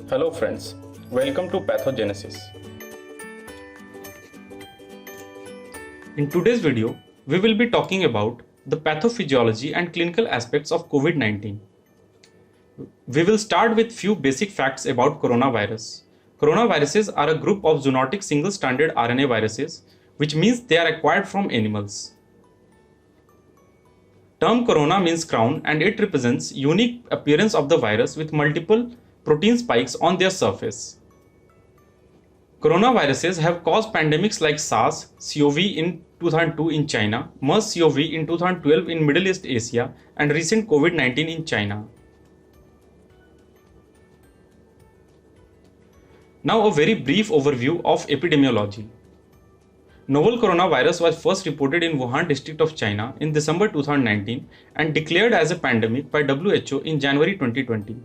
Hello friends, welcome to Pathogenesis. In today's video, we will be talking about the pathophysiology and clinical aspects of COVID-19. We will start with few basic facts about coronavirus. Coronaviruses are a group of zoonotic single-stranded RNA viruses, which means they are acquired from animals. Term corona means crown and it represents unique appearance of the virus with multiple protein spikes on their surface. Coronaviruses have caused pandemics like SARS, CoV in 2002 in China, MERS CoV in 2012 in Middle East Asia, and recent COVID-19 in China. Now a very brief overview of epidemiology. Novel coronavirus was first reported in Wuhan district of China in December 2019 and declared as a pandemic by WHO in January 2020.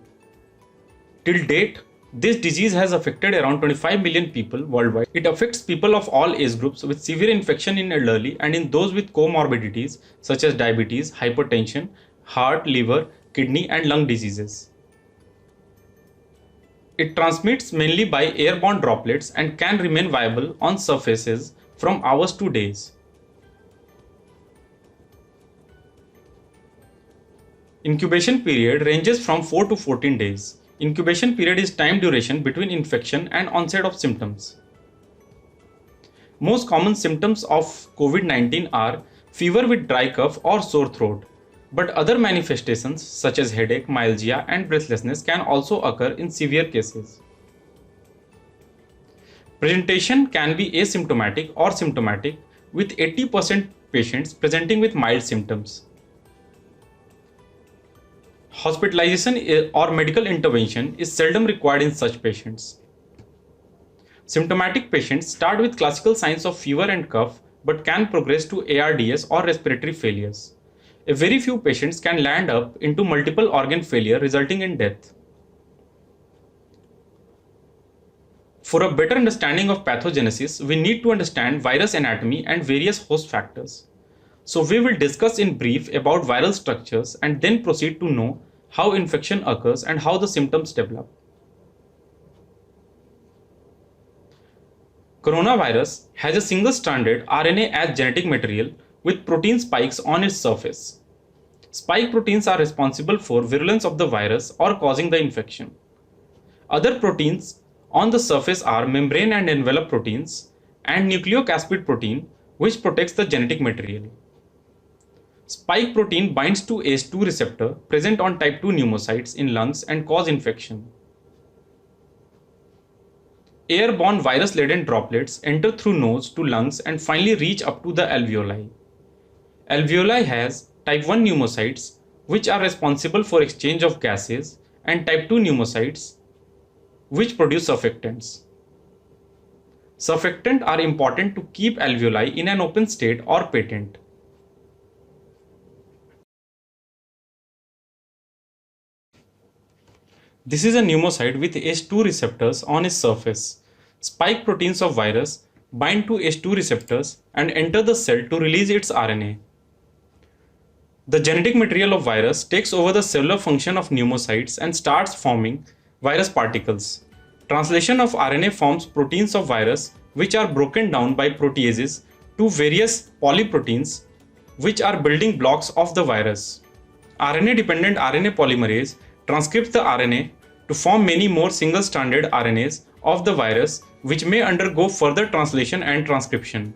Till date, this disease has affected around 25 million people worldwide. It affects people of all age groups with severe infection in elderly and in those with comorbidities such as diabetes, hypertension, heart, liver, kidney and lung diseases. It transmits mainly by airborne droplets and can remain viable on surfaces from hours to days. Incubation period ranges from 4 to 14 days. Incubation period is time duration between infection and onset of symptoms. Most common symptoms of COVID-19 are fever with dry cough or sore throat, but other manifestations such as headache, myalgia and breathlessness can also occur in severe cases. Presentation can be asymptomatic or symptomatic, with 80% patients presenting with mild symptoms. Hospitalization or medical intervention is seldom required in such patients. Symptomatic patients start with classical signs of fever and cough but can progress to ARDS or respiratory failures. A very few patients can land up into multiple organ failure resulting in death. For a better understanding of pathogenesis, we need to understand virus anatomy and various host factors. So we will discuss in brief about viral structures and then proceed to know how infection occurs and how the symptoms develop. Coronavirus has a single-stranded RNA as genetic material with protein spikes on its surface. Spike proteins are responsible for virulence of the virus or causing the infection. Other proteins on the surface are membrane and envelope proteins and nucleocapsid protein, which protects the genetic material. Spike protein binds to ACE2 receptor present on type 2 pneumocytes in lungs and cause infection. Airborne virus-laden droplets enter through nose to lungs and finally reach up to the alveoli. Alveoli has type 1 pneumocytes, which are responsible for exchange of gases, and type 2 pneumocytes, which produce surfactants. Surfactants are important to keep alveoli in an open state or patent. This is a pneumocyte with ACE2 receptors on its surface. Spike proteins of virus bind to ACE2 receptors and enter the cell to release its RNA. The genetic material of virus takes over the cellular function of pneumocytes and starts forming virus particles. Translation of RNA forms proteins of virus, which are broken down by proteases to various polyproteins, which are building blocks of the virus. RNA-dependent RNA polymerase transcripts the RNA to form many more single-stranded RNAs of the virus, which may undergo further translation and transcription.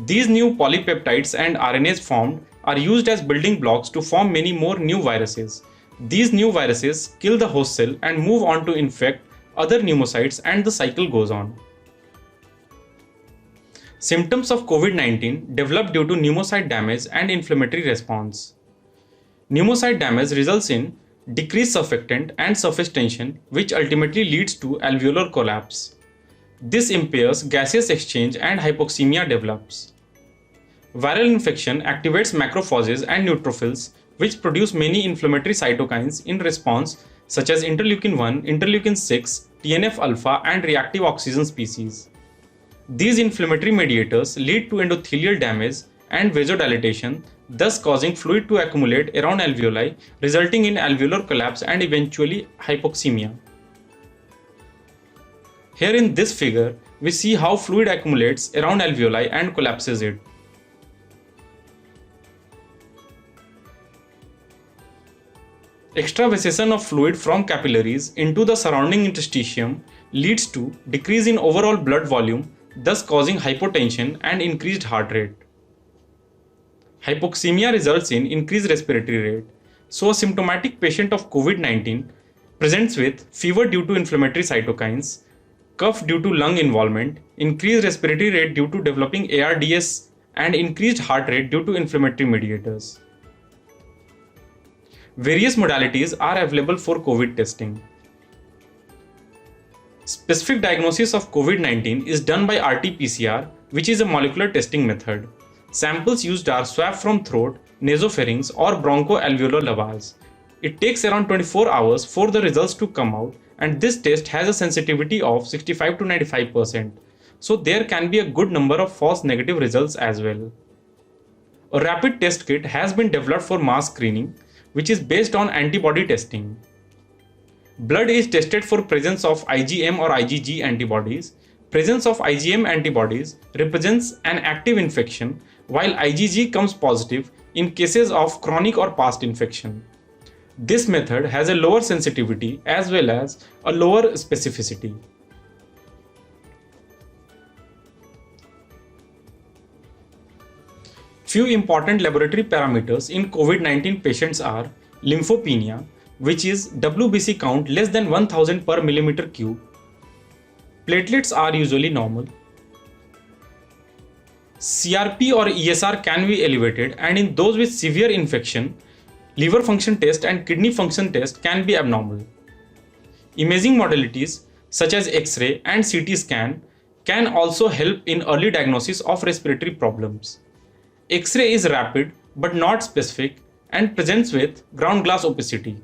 These new polypeptides and RNAs formed are used as building blocks to form many more new viruses. These new viruses kill the host cell and move on to infect other pneumocytes, and the cycle goes on. Symptoms of COVID-19 develop due to pneumocyte damage and inflammatory response. Pneumocyte damage results in decreased surfactant and surface tension, which ultimately leads to alveolar collapse. This impairs gaseous exchange and hypoxemia develops. Viral infection activates macrophages and neutrophils, which produce many inflammatory cytokines in response, such as interleukin-1, interleukin-6, TNF-alpha and reactive oxygen species. These inflammatory mediators lead to endothelial damage and vasodilatation, thus causing fluid to accumulate around alveoli, resulting in alveolar collapse and eventually hypoxemia. Here in this figure, we see how fluid accumulates around alveoli and collapses it. Extravasation of fluid from capillaries into the surrounding interstitium leads to decrease in overall blood volume, thus causing hypotension and increased heart rate. Hypoxemia results in increased respiratory rate. So a symptomatic patient of COVID-19 presents with fever due to inflammatory cytokines, cough due to lung involvement, increased respiratory rate due to developing ARDS, and increased heart rate due to inflammatory mediators. Various modalities are available for COVID testing. Specific diagnosis of COVID-19 is done by RT-PCR, which is a molecular testing method. Samples used are swab from throat, nasopharynx, or bronchoalveolar lavage. It takes around 24 hours for the results to come out, and this test has a sensitivity of 65 to 95%. So there can be a good number of false negative results as well. A rapid test kit has been developed for mass screening, which is based on antibody testing. Blood is tested for presence of IgM or IgG antibodies. Presence of IgM antibodies represents an active infection, while IgG comes positive in cases of chronic or past infection. This method has a lower sensitivity as well as a lower specificity. Few important laboratory parameters in COVID-19 patients are lymphopenia, which is WBC count less than 1000 per millimeter cube. Platelets are usually normal. CRP or ESR can be elevated, and in those with severe infection, liver function test and kidney function test can be abnormal. Imaging modalities such as X-ray and CT scan can also help in early diagnosis of respiratory problems. X-ray is rapid but not specific and presents with ground glass opacity.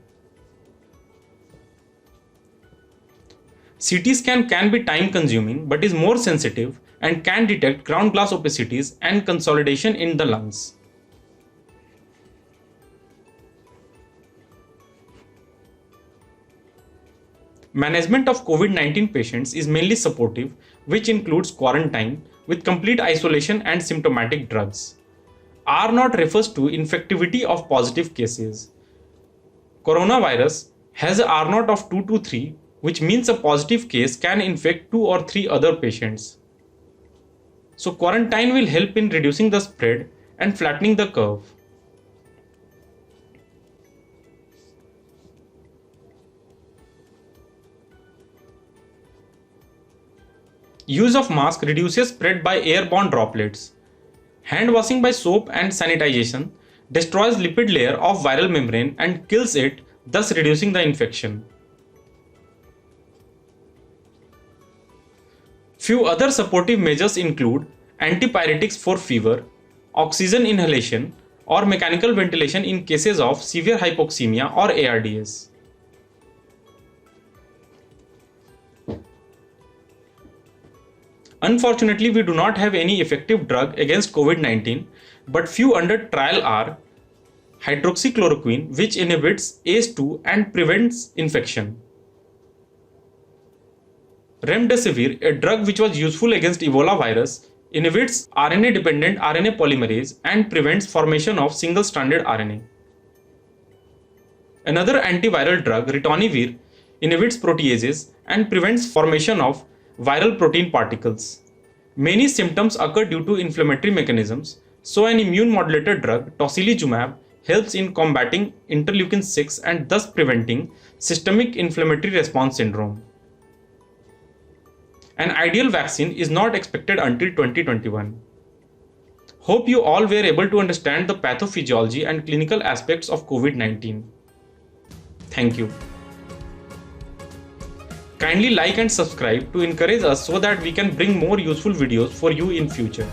CT scan can be time consuming but is more sensitive and can detect ground glass opacities and consolidation in the lungs. Management of COVID-19 patients is mainly supportive, which includes quarantine with complete isolation and symptomatic drugs. R0 refers to infectivity of positive cases. Coronavirus has a R0 of 2 to 3, which means a positive case can infect 2 or 3 other patients. So quarantine will help in reducing the spread and flattening the curve. Use of mask reduces spread by airborne droplets. Hand washing by soap and sanitization destroys lipid layer of viral membrane and kills it, thus reducing the infection. Few other supportive measures include antipyretics for fever, oxygen inhalation, or mechanical ventilation in cases of severe hypoxemia or ARDS. Unfortunately, we do not have any effective drug against COVID-19, but few under trial are hydroxychloroquine, which inhibits ACE2 and prevents infection; remdesivir, a drug which was useful against Ebola virus, inhibits RNA-dependent RNA polymerase and prevents formation of single-stranded RNA. Another antiviral drug, ritonavir, inhibits proteases and prevents formation of viral protein particles. Many symptoms occur due to inflammatory mechanisms, so an immune modulator drug, tocilizumab, helps in combating interleukin-6 and thus preventing systemic inflammatory response syndrome. An ideal vaccine is not expected until 2021. Hope you all were able to understand the pathophysiology and clinical aspects of COVID-19. Thank you. Kindly like and subscribe to encourage us so that we can bring more useful videos for you in future.